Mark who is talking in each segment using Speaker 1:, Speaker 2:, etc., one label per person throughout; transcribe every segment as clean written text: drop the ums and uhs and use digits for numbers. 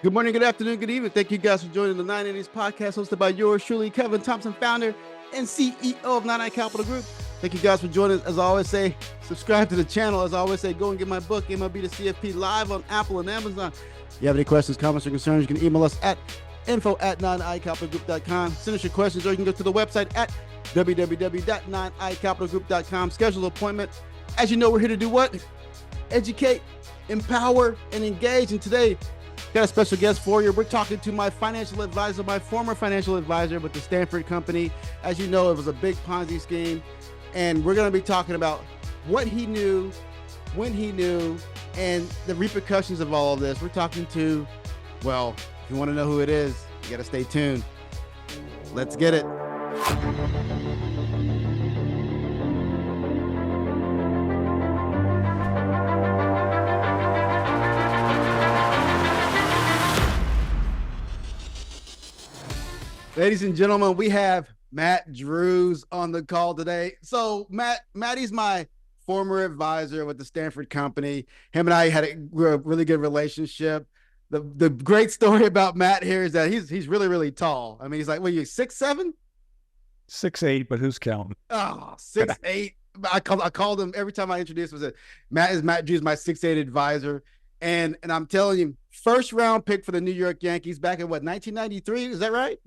Speaker 1: Good morning, good afternoon, good evening. Thank you guys for joining the 980s podcast hosted by yours truly, Kevin Thompson, founder and CEO of 980 Capital Group. Thank you guys for joining. As I always say, subscribe to the channel. As I always say, go and get my book, MLB to CFP, live on Apple and Amazon. If you have any questions, comments, or concerns, you can email us at info@9icapitalgroup.com. Send us your questions, or you can go to the website at www.9icapitalgroup.com. Schedule an appointment. As you know, we're here to do what? Educate, empower, and engage. And today, got a special guest for you. We're talking to my financial advisor, my former financial advisor with the Stanford Company. As you know, it was a big Ponzi scheme. And we're going to be talking about what he knew, when he knew, and the repercussions of all of this. We're talking to, well, if you want to know who it is, you got to stay tuned. Let's get it. Ladies and gentlemen, we have Matt Drews on the call today. So Matty's my former advisor with the Stanford Company. Him and I had a really good relationship. The great story about Matt here is that he's really, really tall. I mean, he's like, what are you, 6'7"?
Speaker 2: 6'8", but who's counting?
Speaker 1: Oh, 6'8". I called him every time I introduced him. I said, Matt Drews, my 6'8" advisor. And I'm telling you, first round pick for the New York Yankees back in 1993? Is that right?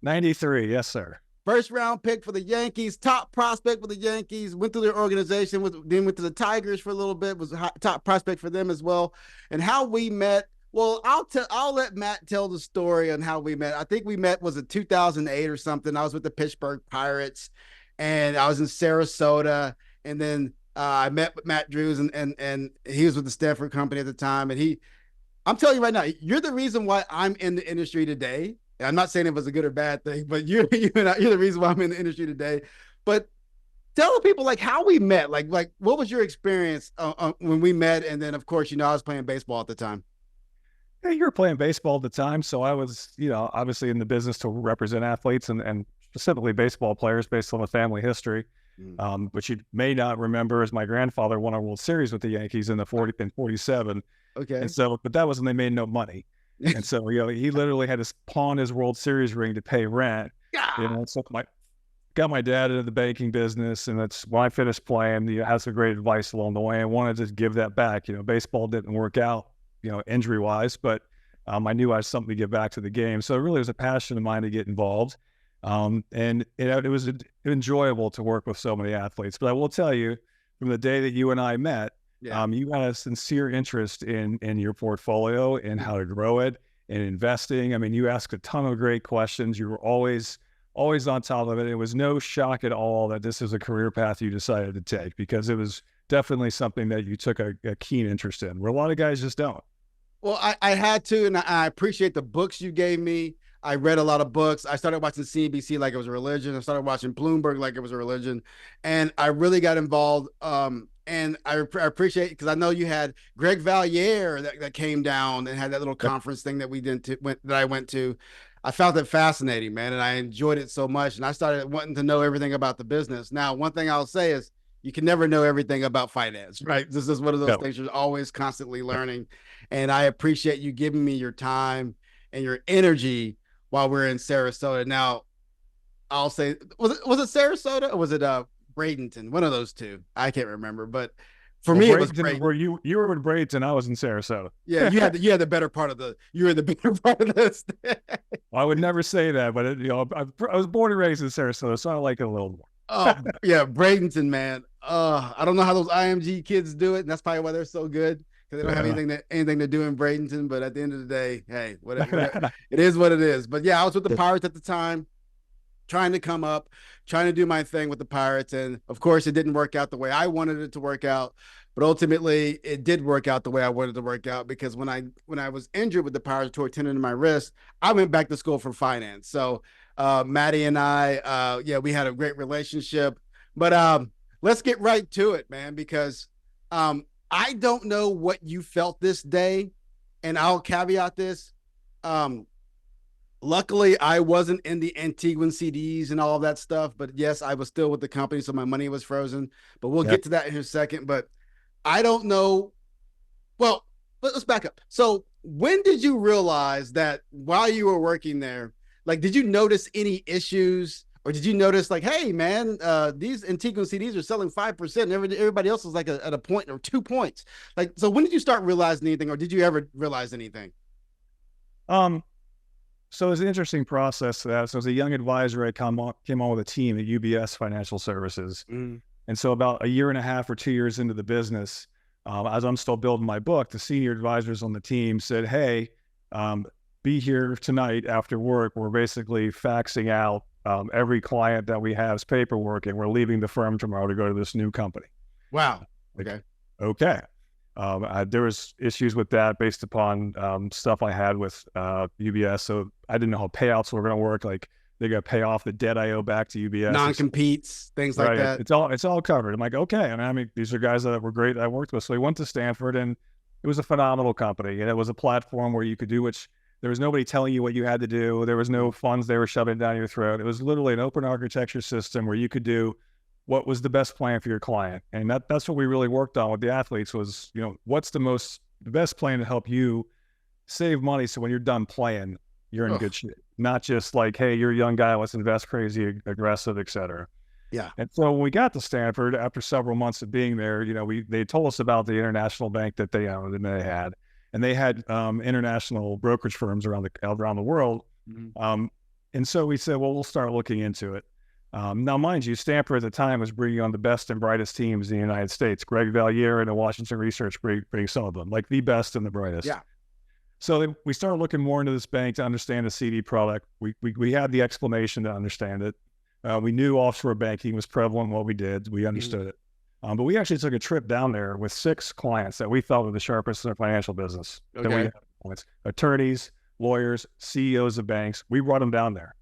Speaker 2: 93, yes, sir.
Speaker 1: First round pick for the Yankees, top prospect for the Yankees, went through their organization, then went to the Tigers for a little bit, was a top prospect for them as well. And how we met, well, I'll let Matt tell the story on how we met. I think we met, was it 2008 or something? I was with the Pittsburgh Pirates, and I was in Sarasota, and then I met with Matt Drews, and he was with the Stanford Company at the time. And I'm telling you right now, you're the reason why I'm in the industry today. I'm not saying it was a good or bad thing, but you're the reason why I'm in the industry today. But tell the people like how we met, like what was your experience when we met? And then of course, I was playing baseball at the time.
Speaker 2: Yeah, you were playing baseball at the time. So I was, obviously in the business to represent athletes and specifically baseball players based on the family history. Which you may not remember as my grandfather won a World Series with the Yankees in 47.
Speaker 1: Okay.
Speaker 2: And so, but that was when they made no money. And so, he literally had to pawn his World Series ring to pay rent.
Speaker 1: Yeah.
Speaker 2: So got my dad into the banking business, and that's when I finished playing. Had some great advice along the way. I wanted to give that back. Baseball didn't work out, injury wise, but I knew I had something to give back to the game. So it really was a passion of mine to get involved. And it was enjoyable to work with so many athletes. But I will tell you, from the day that you and I met, you had a sincere interest in your portfolio and how to grow it and investing. I mean, you asked a ton of great questions. You were always on top of it. It was no shock at all that this is a career path you decided to take, because it was definitely something that you took a keen interest in, where a lot of guys just don't.
Speaker 1: Well, I had to, and I appreciate the books you gave me. I read a lot of books. I started watching CNBC like it was a religion. I started watching Bloomberg like it was a religion. And I really got involved. And I appreciate it because I know you had Greg Valliere that came down and had that little conference thing that I went to. I found it fascinating, man, and I enjoyed it so much. And I started wanting to know everything about the business. Now, one thing I'll say is you can never know everything about finance, right? This is one of those things you're always constantly learning. And I appreciate you giving me your time and your energy while we're in Sarasota. Now, I'll say, was it Sarasota or was it Bradenton? One of those two. I can't remember, but for me, it was Bradenton.
Speaker 2: Where you were in Bradenton, I was in Sarasota.
Speaker 1: Yeah, you had the better part of you were in the better part of this.
Speaker 2: Well, I would never say that, but I was born and raised in Sarasota, so I like it a little more.
Speaker 1: Oh yeah, Bradenton, man. I don't know how those IMG kids do it, and that's probably why they're so good, because they don't have anything to do in Bradenton. But at the end of the day, hey, whatever. It is what it is. But yeah, I was with the Pirates at the time, trying to come up, trying to do my thing with the Pirates. And of course, it didn't work out the way I wanted it to work out. But ultimately, it did work out the way I wanted it to work out, because when I was injured with the Pirates, tore a tendon in my wrist, I went back to school for finance. So Maddie and I, we had a great relationship. But let's get right to it, man, because I don't know what you felt this day, and I'll caveat this. Luckily, I wasn't in the Antiguan CDs and all of that stuff, but yes, I was still with the company, so my money was frozen. But we'll get to that in a second. But I don't know. Well, let's back up. So when did you realize that while you were working there, like, did you notice any issues? Or did you notice, like, hey, man, these Antigua CDs are selling 5%, and everybody else is like at a point or 2 points. Like, so when did you start realizing anything, or did you ever realize anything?
Speaker 2: Um, so it was an interesting process to that. So as a young advisor, I came on with a team at UBS Financial Services.
Speaker 1: Mm.
Speaker 2: And so about a year and a half or 2 years into the business, as I'm still building my book, the senior advisors on the team said, hey, be here tonight after work. We're basically faxing out every client that we have's paperwork, and we're leaving the firm tomorrow to go to this new company.
Speaker 1: Wow.
Speaker 2: Like,
Speaker 1: Okay.
Speaker 2: okay. There was issues with that based upon stuff I had with UBS. So I didn't know how payouts were going to work. Like, they got to pay off the debt I owe back to UBS.
Speaker 1: Non-competes, things like
Speaker 2: Right.
Speaker 1: that.
Speaker 2: It's all covered. I'm like, okay. And I mean, these are guys that were great that I worked with. So we went to Stanford, and it was a phenomenal company. And it was a platform where you could do which there was nobody telling you what you had to do. There was no funds they were shoving down your throat. It was literally an open architecture system where you could do what was the best plan for your client. And that's what we really worked on with the athletes was, what's the best plan to help you save money. So when you're done playing, you're in good shape. Not just like, hey, you're a young guy, let's invest crazy, aggressive, et cetera.
Speaker 1: Yeah.
Speaker 2: And so when we got to Stanford, after several months of being there, they told us about the international bank that they owned and they had international brokerage firms around the world. Mm-hmm. And so we said, well, we'll start looking into it. Now, mind you, Stanford at the time was bringing on the best and brightest teams in the United States. Greg Valliere and the Washington Research bring some of them, like the best and the brightest.
Speaker 1: Yeah.
Speaker 2: So we started looking more into this bank to understand the CD product. We had the explanation to understand it. We knew offshore banking was prevalent in what we did. We understood it. But we actually took a trip down there with 6 clients that we thought were the sharpest in the financial business.
Speaker 1: Okay.
Speaker 2: That we had attorneys, lawyers, CEOs of banks. We brought them down there,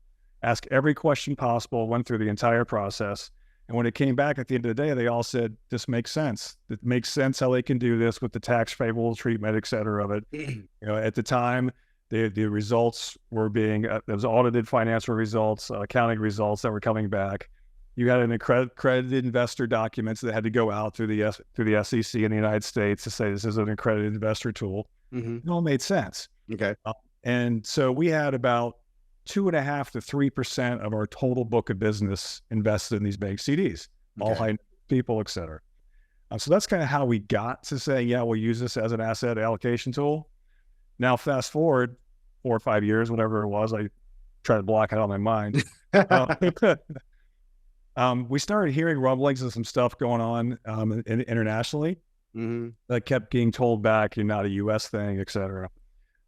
Speaker 2: asked every question possible, went through the entire process. And when it came back at the end of the day, they all said, this makes sense. It makes sense how they can do this with the tax favorable treatment, et cetera, of it. At the time, the results were being, there was audited financial results, accounting results that were coming back. You had an accredited investor documents that had to go out through the SEC in the United States to say this is an accredited investor tool. Mm-hmm. It all made sense.
Speaker 1: Okay.
Speaker 2: And so we had about 2.5% to 3% of our total book of business invested in these bank CDs, all high people, et cetera. So that's kind of how we got to say, yeah, we'll use this as an asset allocation tool. Now, fast forward 4 or 5 years, whatever it was, I try to block it out of my mind. We started hearing rumblings of some stuff going on internationally that kept getting told back, you're not a U.S. thing, et cetera.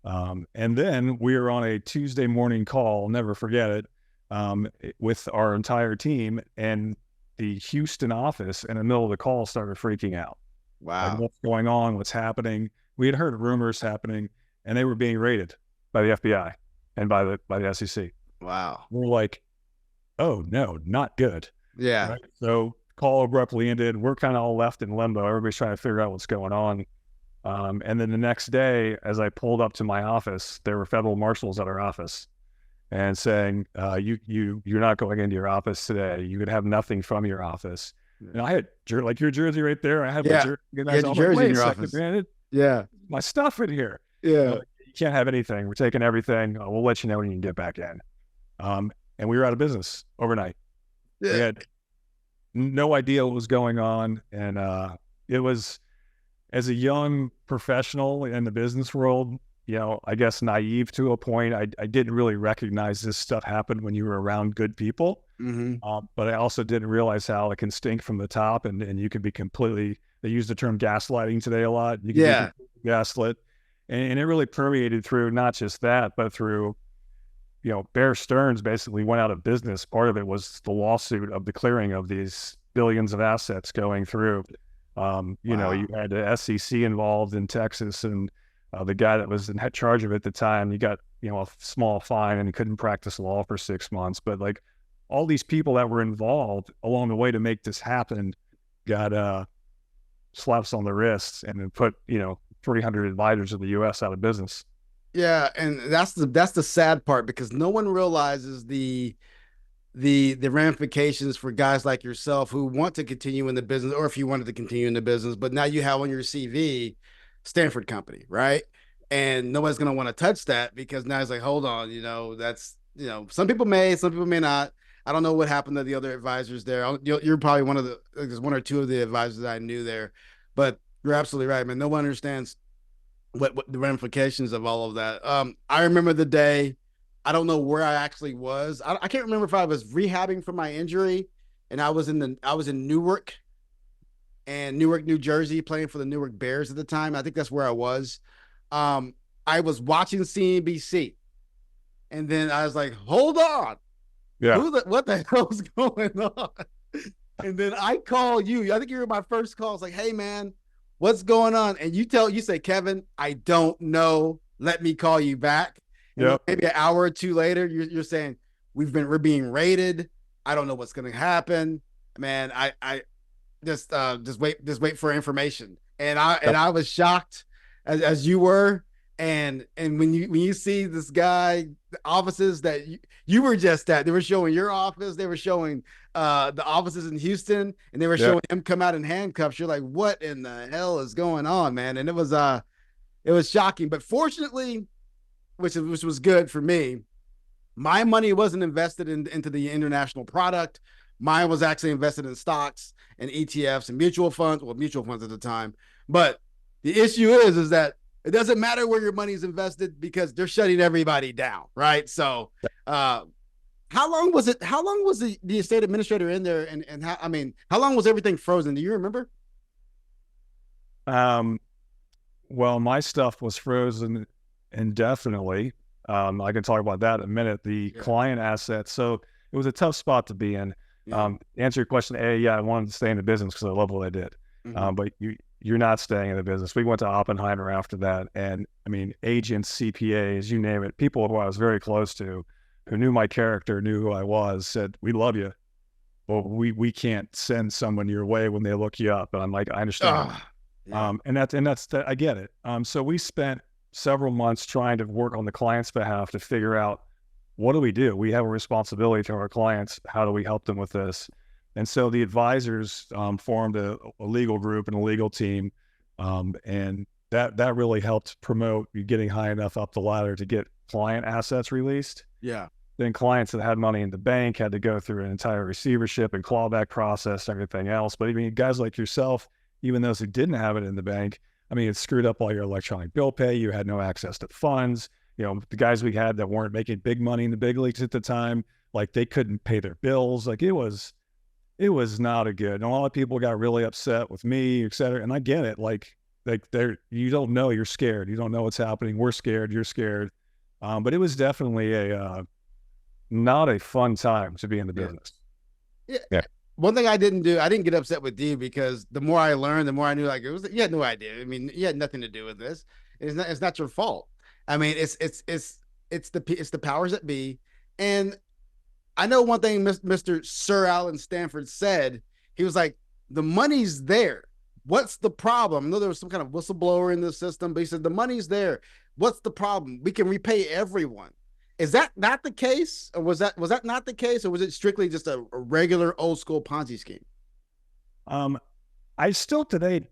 Speaker 2: And then we were on a Tuesday morning call, never forget it, with our entire team, and the Houston office in the middle of the call started freaking out.
Speaker 1: Wow.
Speaker 2: Like, what's going on? What's happening? We had heard rumors happening, and they were being raided by the FBI and by the SEC.
Speaker 1: Wow.
Speaker 2: We're like, oh no, not good.
Speaker 1: Yeah.
Speaker 2: Right? So call abruptly ended. We're kind of all left in limbo. Everybody's trying to figure out what's going on. And then the next day, as I pulled up to my office, there were federal marshals at our office and saying, you're not going into your office today. You could have nothing from your office. Yeah. And I had like your jersey right there. I had my jersey.
Speaker 1: You had your jersey in your office.
Speaker 2: Man,
Speaker 1: yeah.
Speaker 2: My stuff in here.
Speaker 1: Yeah.
Speaker 2: You can't have anything. We're taking everything. We'll let you know when you can get back in. And we were out of business overnight. Yeah. We had no idea what was going on. And it was, as a young professional in the business world, I guess naive to a point, I didn't really recognize this stuff happened when you were around good people. Mm-hmm. But I also didn't realize how it can stink from the top, and you can be completely, they use the term gaslighting today a lot. You can be gaslit. And it really permeated through not just that, but through, Bear Stearns basically went out of business. Part of it was the lawsuit of the clearing of these billions of assets going through. You had the SEC involved in Texas, and the guy that was in charge of it at the time, he got, a small fine and he couldn't practice law for 6 months. But like all these people that were involved along the way to make this happen got slaps on the wrists and then put, 300 advisors in the U.S. out of business.
Speaker 1: Yeah. And that's the sad part, because no one realizes the ramifications for guys like yourself who want to continue in the business, or if you wanted to continue in the business, but now you have on your CV, Stanford Company, right? and nobody's going to want to touch that because now it's like, hold on, that's, some people may, some people may not. I don't know what happened to the other advisors there. You're probably one of there's one or two of the advisors that I knew there, but you're absolutely right, man. No one understands what the ramifications of all of that. I remember the day. I don't know where I actually was. I can't remember if I was rehabbing from my injury, and I was in Newark, New Jersey, playing for the Newark Bears at the time. I think that's where I was. I was watching CNBC, and then I was like, "Hold on,
Speaker 2: Yeah.
Speaker 1: what the hell's going on?" And then I call you. I think you were my first call. It's like, "Hey, man, what's going on?" And you say, "Kevin, I don't know. Let me call you back." And then
Speaker 2: Yep.
Speaker 1: maybe an hour or two later, you're saying, we're being raided. I don't know what's going to happen, man. I just wait for information. And
Speaker 2: Yep.
Speaker 1: I was shocked as you were. And when you see this guy, the offices that you were just at, they were showing your office, they were showing the offices in Houston, and they were
Speaker 2: Yep.
Speaker 1: showing him come out in handcuffs. You're like, what in the hell is going on, man? And it was shocking. But fortunately, which was good for me, my money wasn't invested into the international product. Mine was actually invested in stocks and ETFs and mutual funds. Well, mutual funds at the time. But the issue is that it doesn't matter where your money is invested because they're shutting everybody down, right? So, how long was it? How long was the estate administrator in there? And how long was everything frozen? Do you remember?
Speaker 2: Um, well, my stuff was frozen indefinitely. I can talk about that in a minute. The
Speaker 1: Yeah.
Speaker 2: client assets. So it was a tough spot to be in.
Speaker 1: Yeah.
Speaker 2: Answer your question. Yeah, I wanted to stay in the business because I love what I did.
Speaker 1: Mm-hmm.
Speaker 2: But you're not staying in the business. We went to Oppenheimer after that, and I mean, agents, CPAs, you name it, people who I was very close to, who knew my character, knew who I was, said, "We love you, but we can't send someone your way when they look you up." And I'm like, I understand.
Speaker 1: Yeah.
Speaker 2: I get it. So we spent several months trying to work on the client's behalf to figure out, what do we do? We have a responsibility to our clients. How do we help them with this? And so the advisors formed a legal group and a legal team, and that really helped promote you getting high enough up the ladder to get client assets released.
Speaker 1: Yeah.
Speaker 2: Then clients that had money in the bank had to go through an entire receivership and clawback process, everything else. But I mean, guys like yourself, even those who didn't have it in the bank, I mean, it screwed up all your electronic bill pay. You had no access to funds. The guys we had that weren't making big money in the big leagues at the time, like they couldn't pay their bills. Like it was not a good. And a lot of people got really upset with me, et cetera. And I get it. Like you don't know, you're scared. You don't know what's happening. We're scared. You're scared. But it was definitely not a fun time to be in the business.
Speaker 1: Yeah.
Speaker 2: Yeah.
Speaker 1: One thing I didn't do, I didn't get upset with you because the more I learned, the more I knew, like, you had no idea. I mean, you had nothing to do with this. It's not your fault. I mean, it's the powers that be. And I know one thing Mr. Sir Alan Stanford said. He was like, the money's there. What's the problem? I know there was some kind of whistleblower in the system, but he said, the money's there. What's the problem? We can repay everyone. Is that not the case? Or was that not the case? Or was it strictly just a regular old school Ponzi scheme?
Speaker 2: I still today,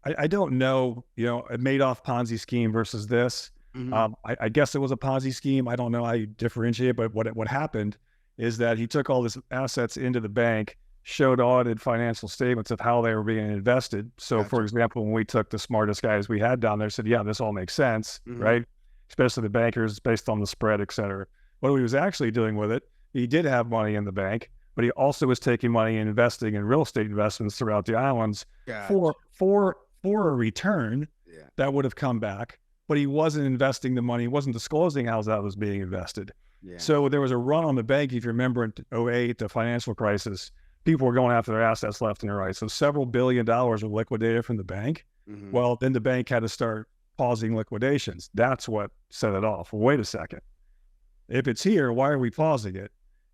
Speaker 2: I don't know, a Madoff Ponzi scheme versus this.
Speaker 1: Mm-hmm.
Speaker 2: I guess it was a Ponzi scheme. I don't know how you differentiate, but what happened is that he took all his assets into the bank, showed audited financial statements of how they were being invested. So,
Speaker 1: Gotcha.
Speaker 2: for example, when we took the smartest guys we had down there, said, yeah, this all makes sense,
Speaker 1: Mm-hmm.
Speaker 2: right? Especially the bankers based on the spread, et cetera. What he was actually doing with it, he did have money in the bank, but he also was taking money and investing in real estate investments throughout the islands
Speaker 1: Gotcha.
Speaker 2: for a return
Speaker 1: Yeah.
Speaker 2: that would have come back, but he wasn't investing the money, he wasn't disclosing how that was being invested.
Speaker 1: Yeah.
Speaker 2: So there was a run on the bank, if you remember, in 2008, the financial crisis. People were going after their assets left and right. So several $1 billion were liquidated from the bank.
Speaker 1: Mm-hmm.
Speaker 2: Well, then the bank had to start pausing liquidations. That's what set it off. Well, wait a second. If it's here, why are we pausing it?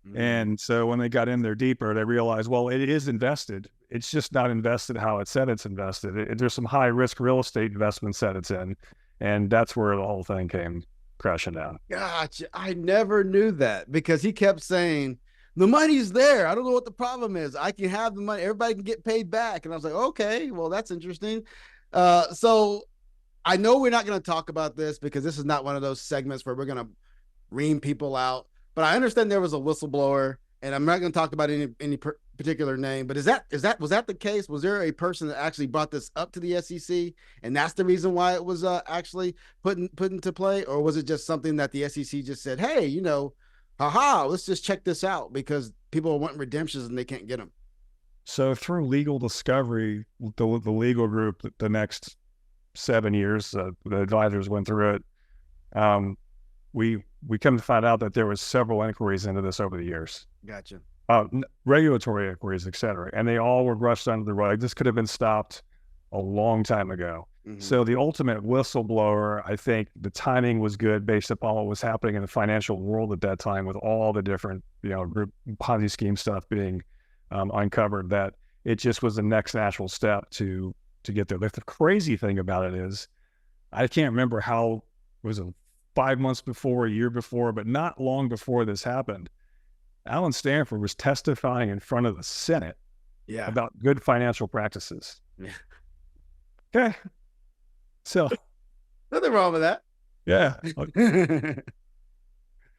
Speaker 2: Mm-hmm. And so when they got in there deeper, they realized, well, it is invested. It's just not invested how it said it's invested. There's some high risk real estate investments that it's in. And that's where the whole thing came crashing down.
Speaker 1: Gotcha. I never knew that because he kept saying, the money's there. I don't know what the problem is. I can have the money. Everybody can get paid back. And I was like, okay, well, that's interesting. So I know we're not going to talk about this because this is not one of those segments where we're going to ream people out. But I understand there was a whistleblower, and I'm not going to talk about any particular name. But was that the case? Was there a person that actually brought this up to the SEC, and that's the reason why it was actually put into play, or was it just something that the SEC just said, hey, haha, let's just check this out because people are wanting redemptions and they can't get them?
Speaker 2: So through legal discovery, the legal group, the next 7 years, the advisors went through it. We come to find out that there was several inquiries into this over the years.
Speaker 1: Gotcha.
Speaker 2: Regulatory inquiries, et cetera, and they all were brushed under the rug. This could have been stopped a long time ago. Mm-hmm. So the ultimate whistleblower, I think the timing was good based upon what was happening in the financial world at that time with all the different, group Ponzi scheme stuff being uncovered, that it just was the next natural step to get there. The crazy thing about it is, I can't remember how, was it 5 months before, a year before, but not long before this happened, Alan Stanford was testifying in front of the Senate about good financial practices.
Speaker 1: Yeah.
Speaker 2: Okay. So
Speaker 1: nothing wrong with that.
Speaker 2: Yeah.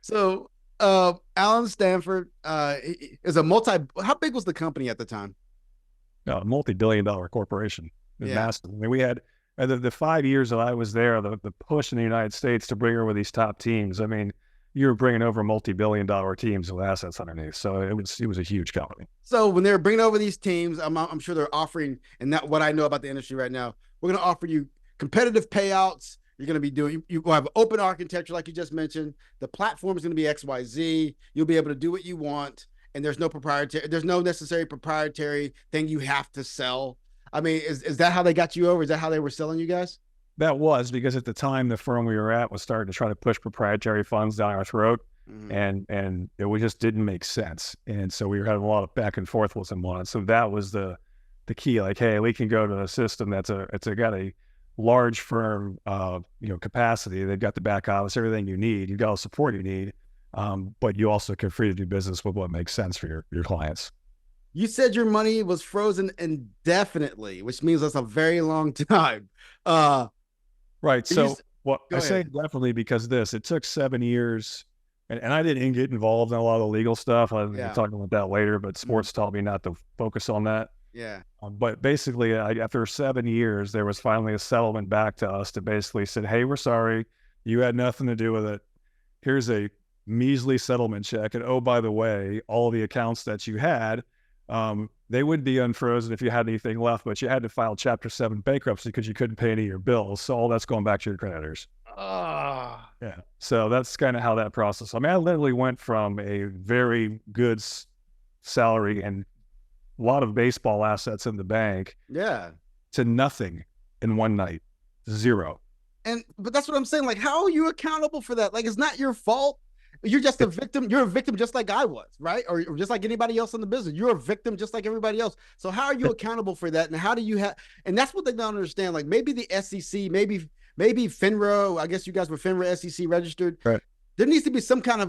Speaker 1: So Alan Stanford is how big was the company at the time?
Speaker 2: A multi-billion-dollar corporation.
Speaker 1: Yeah.
Speaker 2: Massive. I mean, we had the 5 years that I was there, the push in the United States to bring over these top teams. I mean, you were bringing over multi-billion-dollar teams with assets underneath. So it was a huge company. So
Speaker 1: when they're bringing over these teams, I'm sure they're offering, and that what I know about the industry right now, we're going to offer you competitive payouts. You're going to be doing, you will have open architecture, like you just mentioned. The platform is going to be XYZ. You'll be able to do what you want. And there's no necessary proprietary thing you have to sell. I mean, is that how they got you over? Is that how they were selling you guys?
Speaker 2: That was because at the time the firm we were at was starting to try to push proprietary funds down our throat, and it just didn't make sense. And so we were having a lot of back and forth with them on it. So that was the key. Like, hey, we can go to a system got a large firm, capacity. They've got the back office, everything you need. You've got all the support you need, but you also can free to do business with what makes sense for your clients.
Speaker 1: You said your money was frozen indefinitely, which means that's a very long time.
Speaker 2: Right. So I say definitely because it took 7 years, and I didn't get involved in a lot of the legal stuff. I'll talk about that later, but sports taught me not to focus on that.
Speaker 1: Yeah.
Speaker 2: But basically, after 7 years, there was finally a settlement back to us to basically said, hey, we're sorry. You had nothing to do with it. Here's a measly settlement check. And oh, by the way, all the accounts that you had, they would be unfrozen if you had anything left, but you had to file Chapter 7 bankruptcy because you couldn't pay any of your bills. So all that's going back to your creditors. Yeah. So that's kind of how that process. I mean, I literally went from a very good salary and a lot of baseball assets in the bank, to nothing in one night, zero.
Speaker 1: But that's what I'm saying. Like, how are you accountable for that? Like, it's not your fault. You're just a victim. You're a victim just like I was, right? Or just like anybody else in the business. You're a victim just like everybody else. So how are you accountable for that? And how do you and that's what they don't understand. Like maybe the SEC, maybe FINRA, I guess you guys were FINRA SEC registered.
Speaker 2: Right.
Speaker 1: There needs to be some kind of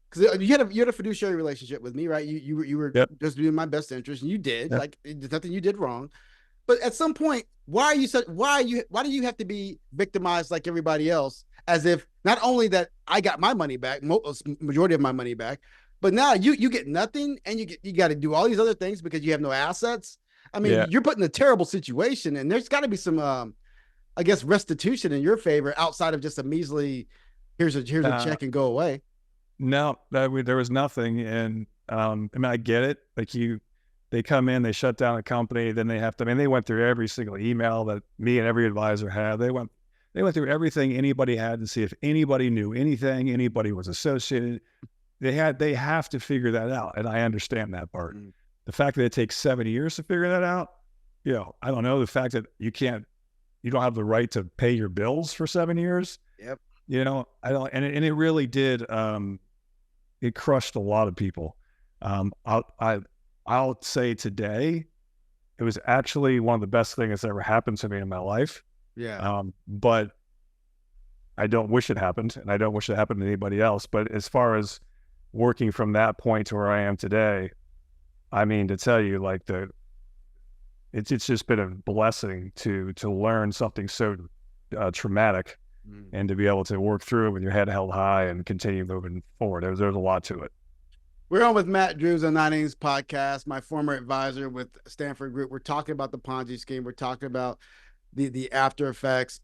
Speaker 1: because you had a fiduciary relationship with me, right? You were just doing my best interest, and you did. Like there's nothing you did wrong. But at some point, why do you have to be victimized like everybody else? As if not only that I got my money back, majority of my money back, but now you get nothing, and you got to do all these other things because you have no assets. I mean, you're put in a terrible situation, and there's got to be some, I guess, restitution in your favor outside of just a measly, here's a check and go away.
Speaker 2: No, there was nothing, and I mean, I get it. Like they come in, they shut down a company, then they have to. I mean, they went through every single email that me and every advisor had. They went through everything anybody had to see if anybody knew anything, anybody was associated. They have to figure that out, and I understand that part. The fact that it takes 7 years to figure that out, I don't know. The fact that you don't have the right to pay your bills for 7 years.
Speaker 1: Yep.
Speaker 2: I don't, and it really did. It crushed a lot of people. I'll say today, it was actually one of the best things that's ever happened to me in my life.
Speaker 1: Yeah.
Speaker 2: But I don't wish it happened, and I don't wish it happened to anybody else. But as far as working from that point to where I am today, I mean, to tell you, like it's just been a blessing to learn something so traumatic and to be able to work through it with your head held high and continue moving forward. There's a lot to it.
Speaker 1: We're on with Matt Drews on 9 podcast, my former advisor with Stanford Group. We're talking about the Ponzi scheme. We're talking about the after effects.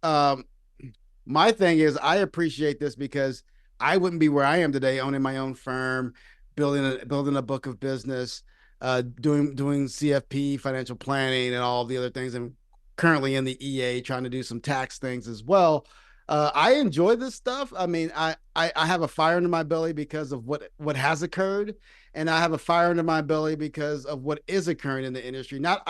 Speaker 1: My thing is, I appreciate this because I wouldn't be where I am today, owning my own firm, building a book of business, doing CFP, financial planning, and all the other things, and currently in the EA, trying to do some tax things as well. I enjoy this stuff. I mean, I have a fire under my belly because of what has occurred, and I have a fire under my belly because of what is occurring in the industry, not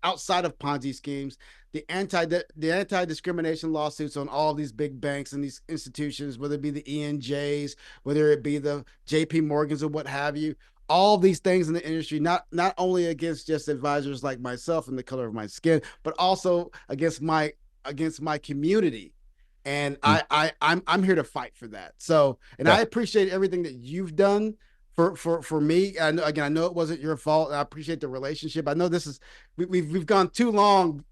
Speaker 1: outside of Ponzi schemes. The anti-discrimination lawsuits on all of these big banks and these institutions, whether it be the ENJs, whether it be the JP Morgans or what have you, all these things in the industry, not only against just advisors like myself and the color of my skin, but also against my community. And I'm here to fight for that. So, and I appreciate everything that you've done for me. I know it wasn't your fault. I appreciate the relationship. I know we've gone too long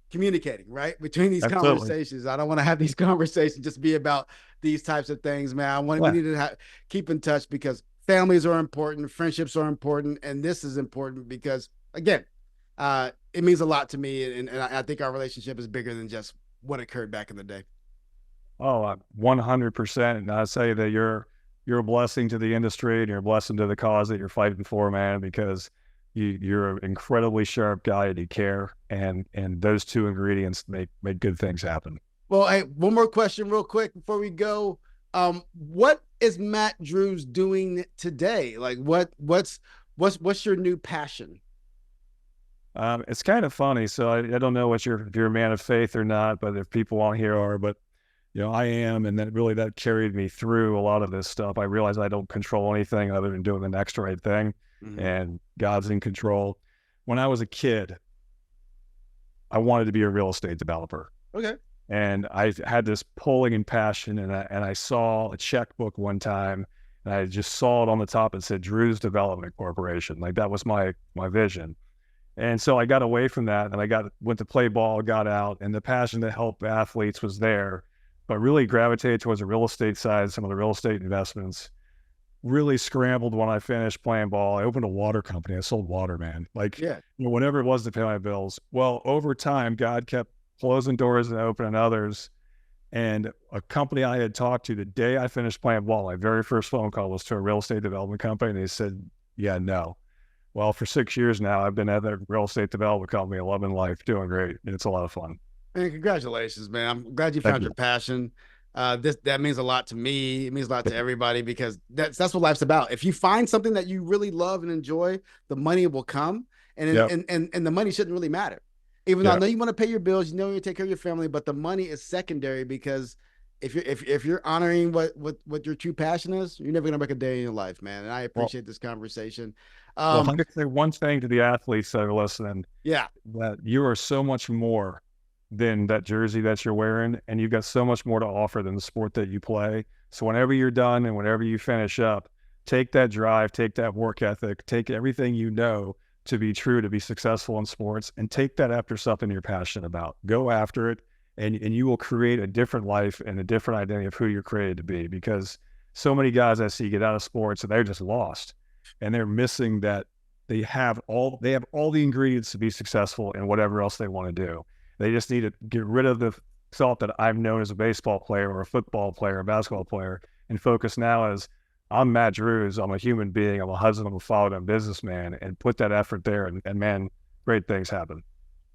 Speaker 1: communicating, right, between these conversations. I don't want to have these conversations just be about these types of things, man. We need to keep in touch because families are important, friendships are important, and this is important because, again, it means a lot to me, and I think our relationship is bigger than just what occurred back in the day.
Speaker 2: Oh, 100%. And I say that you're a blessing to the industry, and you're a blessing to the cause that you're fighting for, man, because you're an incredibly sharp guy and you care, and those two ingredients make good things happen.
Speaker 1: Well, hey, one more question real quick before we go. What is Matt Drews doing today? Like what's your new passion?
Speaker 2: It's kind of funny. So I don't know if you're a man of faith or not, but if people on here are, but I am. And that carried me through a lot of this stuff. I realized I don't control anything other than doing the next right thing. Mm-hmm. And God's in control. When I was a kid, I wanted to be a real estate developer.
Speaker 1: Okay.
Speaker 2: And I had this pulling and passion, and I saw a checkbook one time, and I just saw it on the top and said Drews Development Corporation. Like that was my vision. And so I got away from that, and went to play ball, got out, and the passion to help athletes was there, but really gravitated towards the real estate side, some of the real estate investments. Really scrambled when I finished playing ball. I opened a water company. I sold water, man. Whatever it was to pay my bills. Well, over time, God kept closing doors and opening others. And a company I had talked to the day I finished playing ball, my very first phone call was to a real estate development company. And they said, yeah, no. Well, for 6 years now, I've been at that real estate development company, loving life, doing great. And it's a lot of fun.
Speaker 1: Man, congratulations, man. I'm glad you found your passion. That means a lot to me. It means a lot to everybody because that's what life's about. If you find something that you really love and enjoy, the money will come, and the money shouldn't really matter. Even though I know you want to pay your bills, you take care of your family, but the money is secondary because if you're honoring what your true passion is, you're never gonna make a day in your life, man. And I appreciate this conversation.
Speaker 2: I'm going to say one thing to the athletes that are listening.
Speaker 1: Yeah,
Speaker 2: that you are so much more than that jersey that you're wearing, and you've got so much more to offer than the sport that you play. So whenever you're done and whenever you finish up, take that drive, take that work ethic, take everything you know to be true, to be successful in sports, and take that after something you're passionate about. Go after it, and you will create a different life and a different identity of who you're created to be, because so many guys I see get out of sports and they're just lost, and they're missing that they have all the ingredients to be successful in whatever else they want to do. They just need to get rid of the thought that I'm known as a baseball player or a football player, a basketball player, and focus now as I'm Matt Drews. I'm a human being. I'm a husband. I'm a father. I'm a businessman, and put that effort there. And man, great things happen.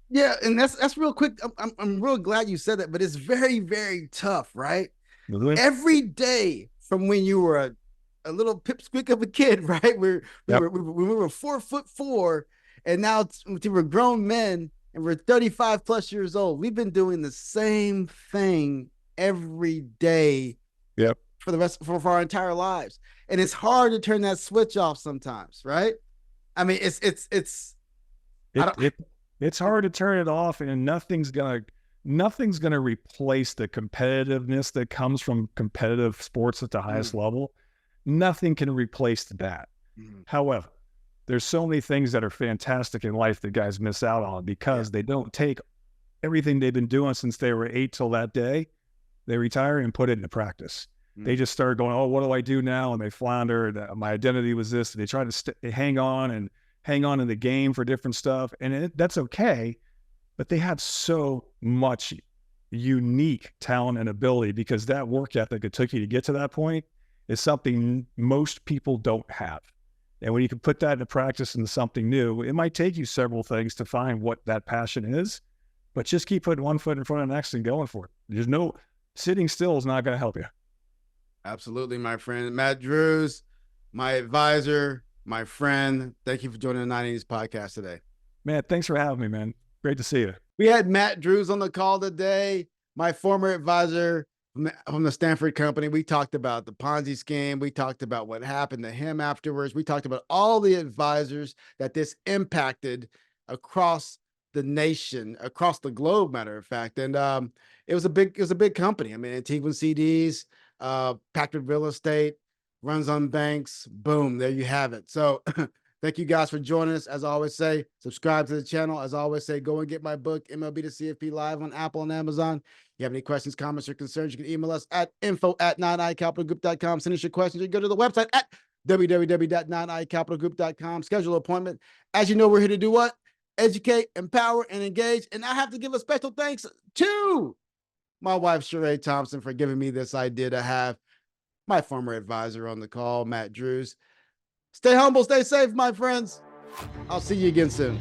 Speaker 1: Yeah, and that's real quick. I'm real glad you said that, but it's very, very tough, right? Really? Every day from when you were a little pipsqueak of a kid, right? We were 4'4", and now we're grown men. And we're 35 plus years old. We've been doing the same thing every day for our entire lives. And it's hard to turn that switch off sometimes, right? I mean, it's
Speaker 2: hard to turn it off, and nothing's gonna replace the competitiveness that comes from competitive sports at the highest level. Nothing can replace that. However, there's so many things that are fantastic in life that guys miss out on because they don't take everything they've been doing since they were 8 till that day. They retire and put it into practice. They just start going, oh, what do I do now? And they flounder. My identity was this. And they try to hang on in the game for different stuff. And that's okay. But they have so much unique talent and ability because that work ethic it took you to get to that point is something most people don't have. And when you can put that into practice into something new, it might take you several things to find what that passion is, but just keep putting one foot in front of the next and going for it. There's no sitting still is not going to help you.
Speaker 1: Absolutely, my friend. Matt Drews, my advisor, my friend. Thank you for joining the 90s podcast today.
Speaker 2: Man, thanks for having me, man. Great to see you.
Speaker 1: We had Matt Drews on the call today, my former advisor from the Stanford Company. We talked about the Ponzi scheme. We talked about what happened to him afterwards. We talked about all the advisors that this impacted across the nation, across the globe, matter of fact. And it was a big company. I mean, Antigua CDs, Packard Real Estate, runs on banks. Boom, there you have it. So thank you guys for joining us. As I always say, subscribe to the channel. As I always say, go and get my book, MLB to CFP Live on Apple and Amazon. If you have any questions, comments, or concerns, you can email us at info@9icapitalgroup.com. Send us your questions. You can go to the website at www.9icapitalgroup.com. Schedule an appointment. As you know, we're here to do what? Educate, empower, and engage. And I have to give a special thanks to my wife, Sheree Thompson, for giving me this idea to have my former advisor on the call, Matt Drews. Stay humble, stay safe, my friends. I'll see you again soon.